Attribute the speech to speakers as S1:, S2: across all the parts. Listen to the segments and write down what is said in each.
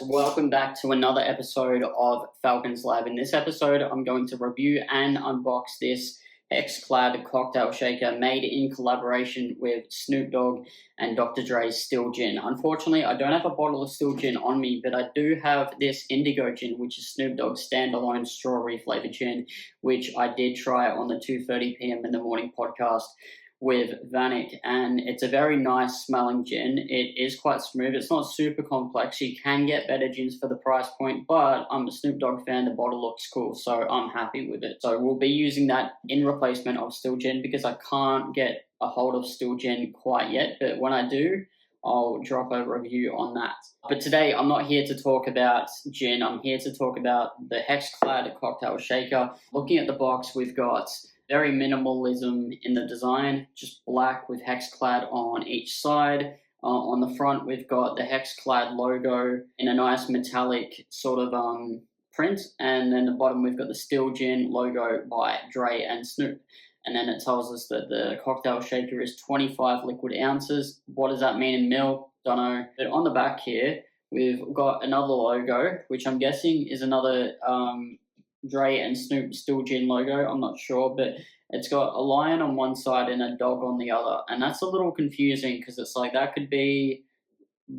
S1: welcome back to another episode of Falcon's Lab. In this episode, I'm going to review and unbox this Hexclad cocktail shaker made in collaboration with Snoop Dogg and Dr. Dre's Still Gin. Unfortunately, I don't have a bottle of Still Gin on me, but I do have this Indigo Gin, which is Snoop Dogg's standalone strawberry flavored gin, which I did try on the 2:30 p.m. in the morning podcast with Vanik, and it's a very nice smelling gin. It is quite smooth. It's not super complex. You can get better gins for the price point, but I'm a Snoop Dogg fan. The bottle looks cool, so I'm happy with it. So we'll be using that in replacement of Still Gin because I can't get a hold of Still Gin quite yet, but when I do, I'll drop a review on that. But today, I'm not here to talk about gin. I'm here to talk about the Hexclad cocktail shaker. Looking at the box, we've got very minimalism in the design, just black with Hexclad on each side. On the front, we've got the Hexclad logo in a nice metallic sort of print. And then the bottom, we've got the Still Gin logo by Dre and Snoop. And then it tells us that the cocktail shaker is 25 liquid ounces. What does that mean in mil? Don't know. But on the back here, we've got another logo, which I'm guessing is another Dre and Snoop Still Gin logo. I'm not sure, but it's got a lion on one side and a dog on the other. And that's a little confusing because it's like that could be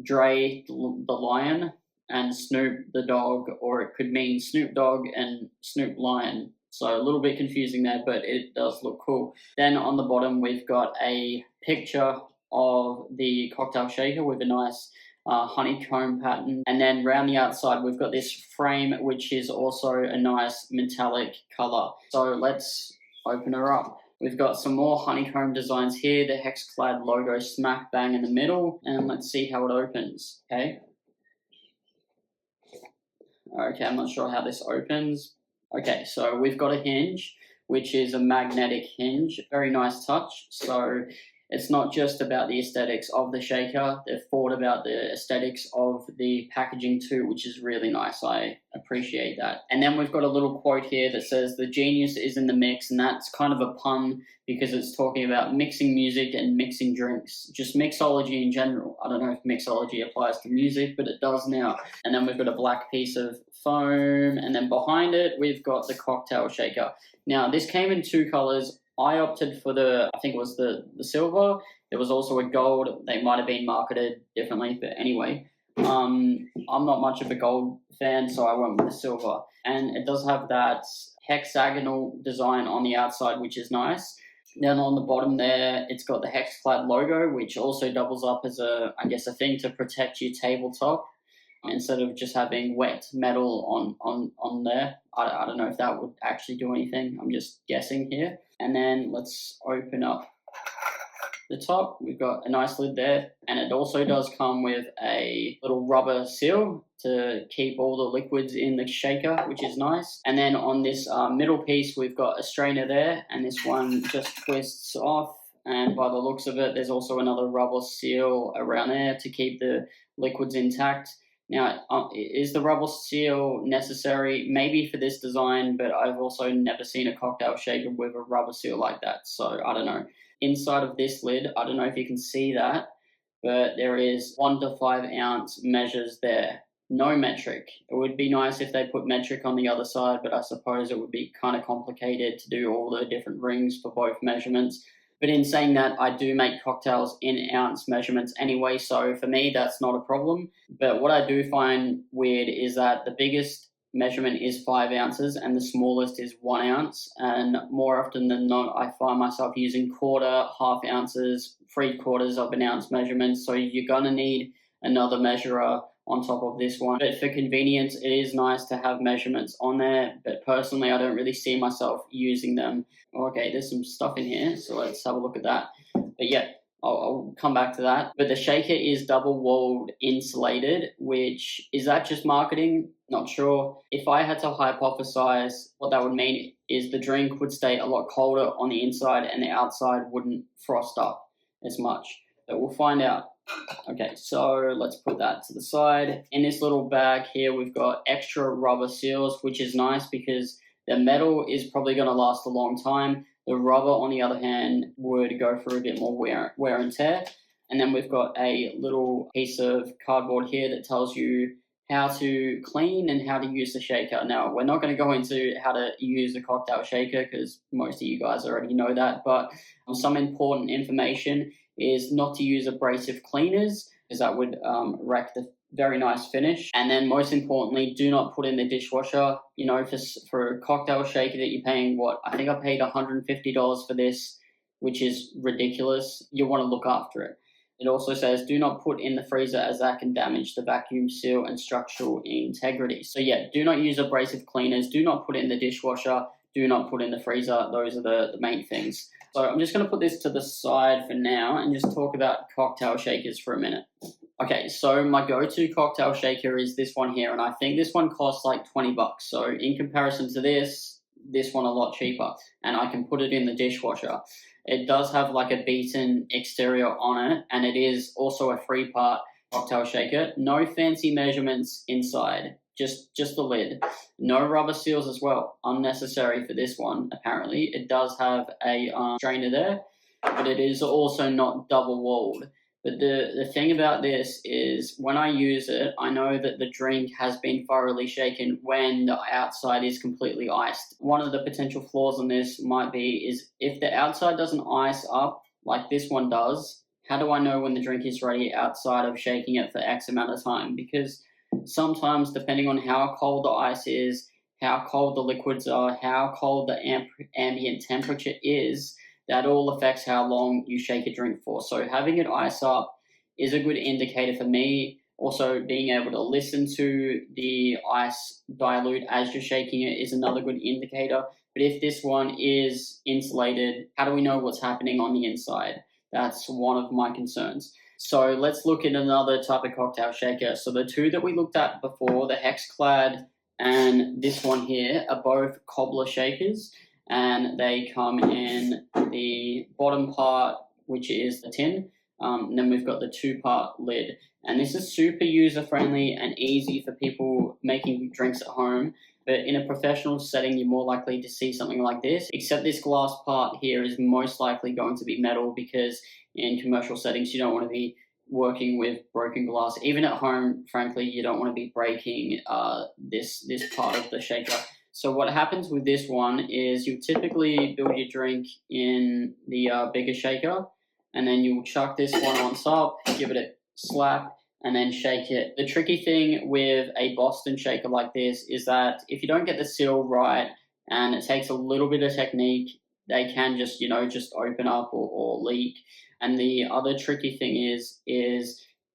S1: Dre, the lion, and Snoop, the dog, or it could mean Snoop Dogg and Snoop Lion. So a little bit confusing there, but it does look cool. Then on the bottom, we've got a picture of the cocktail shaker with a nice honeycomb pattern. And then around the outside, we've got this frame, which is also a nice metallic color. So let's open her up. We've got some more honeycomb designs here, the Hexclad logo smack bang in the middle. And let's see how it opens, okay? Okay, I'm not sure how this opens. Okay, so we've got a hinge, which is a magnetic hinge. Very nice touch. So it's not just about the aesthetics of the shaker. They've thought about the aesthetics of the packaging too, which is really nice. I appreciate that. And then we've got a little quote here that says, "The genius is in the mix," and that's kind of a pun because it's talking about mixing music and mixing drinks. Just mixology in general. I don't know if mixology applies to music, but it does now. And then we've got a black piece of foam, and then behind it, we've got the cocktail shaker. Now, this came in two colors. I opted for I think it was the silver. There was also a gold. They might have been marketed differently, but anyway. I'm not much of a gold fan, so I went with the silver. And it does have that hexagonal design on the outside, which is nice. Then on the bottom there, it's got the Hexclad logo, which also doubles up as a thing to protect your tabletop instead of just having wet metal on there. I don't know if that would actually do anything. I'm just guessing here. And then let's open up the top. We've got a nice lid there, and it also does come with a little rubber seal to keep all the liquids in the shaker, which is nice. And then on this middle piece, we've got a strainer there, and this one just twists off. And by the looks of it, there's also another rubber seal around there to keep the liquids intact. Now, is the rubber seal necessary? Maybe for this design, but I've also never seen a cocktail shaker with a rubber seal like that, so I don't know. Inside of this lid, I don't know if you can see that, but there is 1 to 5 ounce measures there. No metric. It would be nice if they put metric on the other side, but I suppose it would be kind of complicated to do all the different rings for both measurements. But in saying that, I do make cocktails in ounce measurements anyway, so for me, that's not a problem. But what I do find weird is that the biggest measurement is 5 ounces and the smallest is 1 ounce. And more often than not, I find myself using quarter, half ounces, 3/4 of an ounce measurements. So you're going to need another measurer on top of this one. But for convenience, it is nice to have measurements on there. But personally, I don't really see myself using them. Okay, there's some stuff in here, so let's have a look at that. But yeah, I'll come back to that. But the shaker is double-walled insulated, which, is that just marketing? Not sure. If I had to hypothesize, what that would mean is the drink would stay a lot colder on the inside and the outside wouldn't frost up as much. But we'll find out. Okay, so let's put that to the side. In this little bag here, we've got extra rubber seals, which is nice because the metal is probably going to last a long time. The rubber, on the other hand, would go through a bit more wear and tear. And then we've got a little piece of cardboard here that tells you how to clean and how to use the shaker. Now, we're not going to go into how to use a cocktail shaker because most of you guys already know that, but some important information is not to use abrasive cleaners because that would wreck the very nice finish. And then most importantly, do not put in the dishwasher. You know, for a cocktail shaker that you're paying, what, I think I paid $150 for this, which is ridiculous. You want to look after it. It also says do not put in the freezer as that can damage the vacuum seal and structural integrity. So yeah, do not use abrasive cleaners, do not put in the dishwasher, do not put in the freezer. Those are the main things. So I'm just going to put this to the side for now and just talk about cocktail shakers for a minute. Okay, so my go-to cocktail shaker is this one here, and I think this one costs like 20 bucks. So in comparison to this one a lot cheaper, and I can put it in the dishwasher. It does have like a beaten exterior on it, and it is also a 3-part cocktail shaker. No fancy measurements inside, just the lid. No rubber seals as well, unnecessary for this one apparently. It does have a strainer there, but it is also not double walled. But the thing about this is when I use it, I know that the drink has been thoroughly shaken when the outside is completely iced. One of the potential flaws on this might be is if the outside doesn't ice up like this one does, how do I know when the drink is ready outside of shaking it for X amount of time? Because sometimes depending on how cold the ice is, how cold the liquids are, how cold the ambient temperature is, that all affects how long you shake a drink for. So having it ice up is a good indicator for me. Also, being able to listen to the ice dilute as you're shaking it is another good indicator. But if this one is insulated, how do we know what's happening on the inside? That's one of my concerns. So let's look at another type of cocktail shaker. So the two that we looked at before, the Hexclad and this one here, are both cobbler shakers. And they come in the bottom part, which is the tin, and then we've got the 2-part lid. And this is super user-friendly and easy for people making drinks at home, but in a professional setting, you're more likely to see something like this, except this glass part here is most likely going to be metal because in commercial settings, you don't want to be working with broken glass. Even at home, frankly, you don't want to be breaking this part of the shaker. So what happens with this one is you typically build your drink in the bigger shaker, and then you'll chuck this one on top, give it a slap, and then shake it. The tricky thing with a Boston shaker like this is that if you don't get the seal right, and it takes a little bit of technique, they can just open up or leak. And the other tricky thing is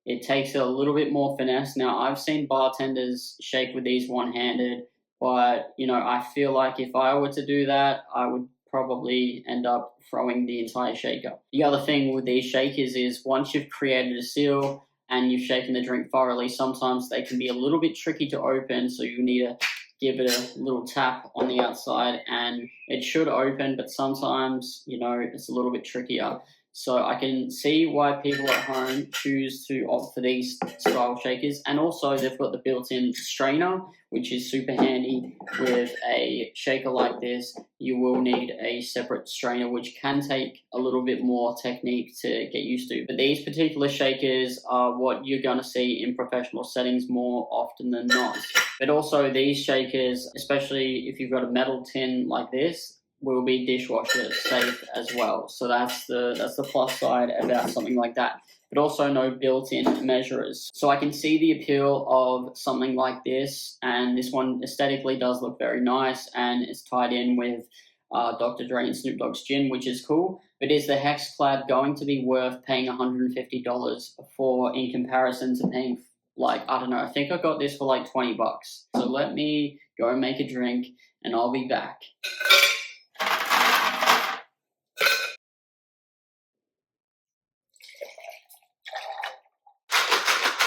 S1: it takes a little bit more finesse. Now, I've seen bartenders shake with these one-handed, but, I feel like if I were to do that, I would probably end up throwing the entire shaker. The other thing with these shakers is once you've created a seal and you've shaken the drink thoroughly, sometimes they can be a little bit tricky to open, so you need to give it a little tap on the outside and it should open, but sometimes, it's a little bit trickier. So I can see why people at home choose to opt for these style shakers. And also they've got the built-in strainer, which is super handy. With a shaker like this, you will need a separate strainer, which can take a little bit more technique to get used to. But these particular shakers are what you're going to see in professional settings more often than not. But also these shakers, especially if you've got a metal tin like this, will be dishwasher safe as well. So that's the plus side about something like that. But also no built-in measurers. So I can see the appeal of something like this, and this one aesthetically does look very nice, and it's tied in with Dr. Dre and Snoop Dogg's gin, which is cool. But is the Hexclad going to be worth paying $150 for in comparison to paying, I think I got this for like 20 bucks. So let me go and make a drink, and I'll be back.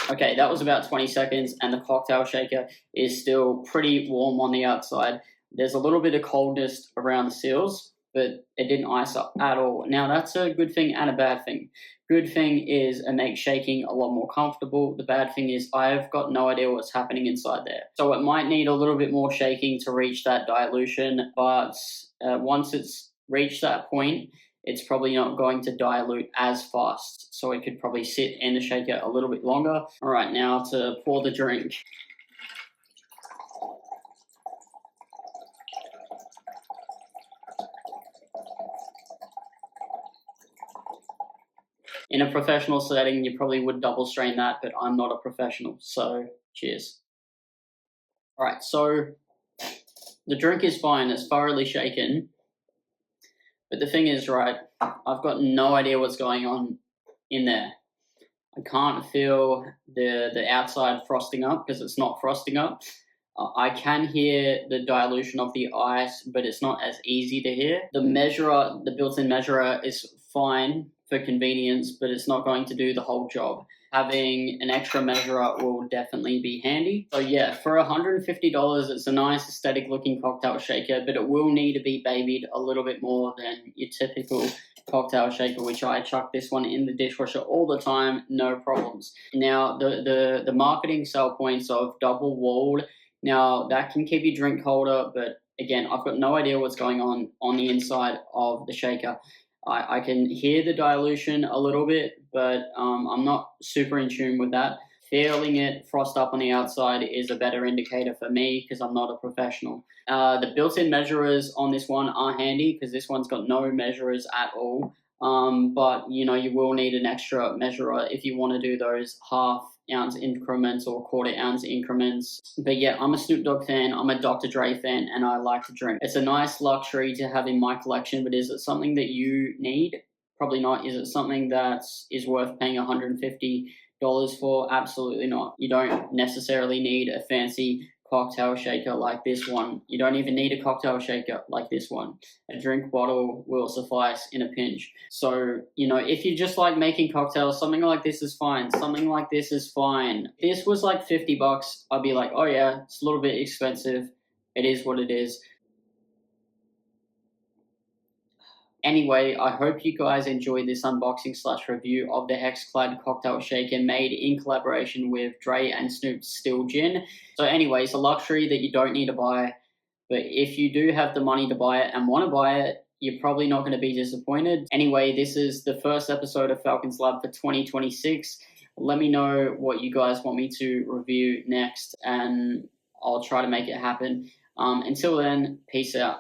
S1: Okay, that was about 20 seconds, and the cocktail shaker is still pretty warm on the outside. There's a little bit of coldness around the seals, but it didn't ice up at all. Now, that's a good thing and a bad thing. Good thing is it makes shaking a lot more comfortable. The bad thing is I've got no idea what's happening inside there. So it might need a little bit more shaking to reach that dilution, but once it's reached that point, it's probably not going to dilute as fast. So it could probably sit in the shaker a little bit longer. All right, now to pour the drink. In a professional setting, you probably would double strain that, but I'm not a professional, so cheers. All right, so the drink is fine, it's thoroughly shaken, but the thing is, right, I've got no idea what's going on in there. I can't feel the outside frosting up because it's not frosting up. I can hear the dilution of the ice, but it's not as easy to hear. The measurer, the built-in measurer, is fine for convenience, but it's not going to do the whole job. Having an extra measurer will definitely be handy. So yeah, for $150, it's a nice aesthetic looking cocktail shaker, but it will need to be babied a little bit more than your typical cocktail shaker, which I chuck this one in the dishwasher all the time, no problems. Now, the marketing sell points of double walled, now that can keep your drink colder, but again, I've got no idea what's going on the inside of the shaker. I can hear the dilution a little bit, but I'm not super in tune with that. Feeling it frost up on the outside is a better indicator for me because I'm not a professional. The built-in measurers on this one are handy because this one's got no measurers at all. But you will need an extra measurer if you want to do those half-ounce increments or quarter-ounce increments. But yeah, I'm a Snoop Dogg fan, I'm a Dr. Dre fan, and I like to drink. It's a nice luxury to have in my collection, but is it something that you need? Probably not. Is it something that is worth paying $150 for? Absolutely not. You don't necessarily need a fancy cocktail shaker like this one. You don't even need a cocktail shaker like this one. A drink bottle will suffice in a pinch. So, if you just like making cocktails, something like this is fine. Something like this is fine. If this was like $50, I'd be like, oh yeah, it's a little bit expensive. It is what it is. Anyway, I hope you guys enjoyed this unboxing/review of the Hexclad cocktail shaker made in collaboration with Dre and Snoop's Still Gin. So anyway, it's a luxury that you don't need to buy, but if you do have the money to buy it and want to buy it, you're probably not going to be disappointed. Anyway, this is the first episode of Falcon's Lab for 2026. Let me know what you guys want me to review next, and I'll try to make it happen. Until then, peace out.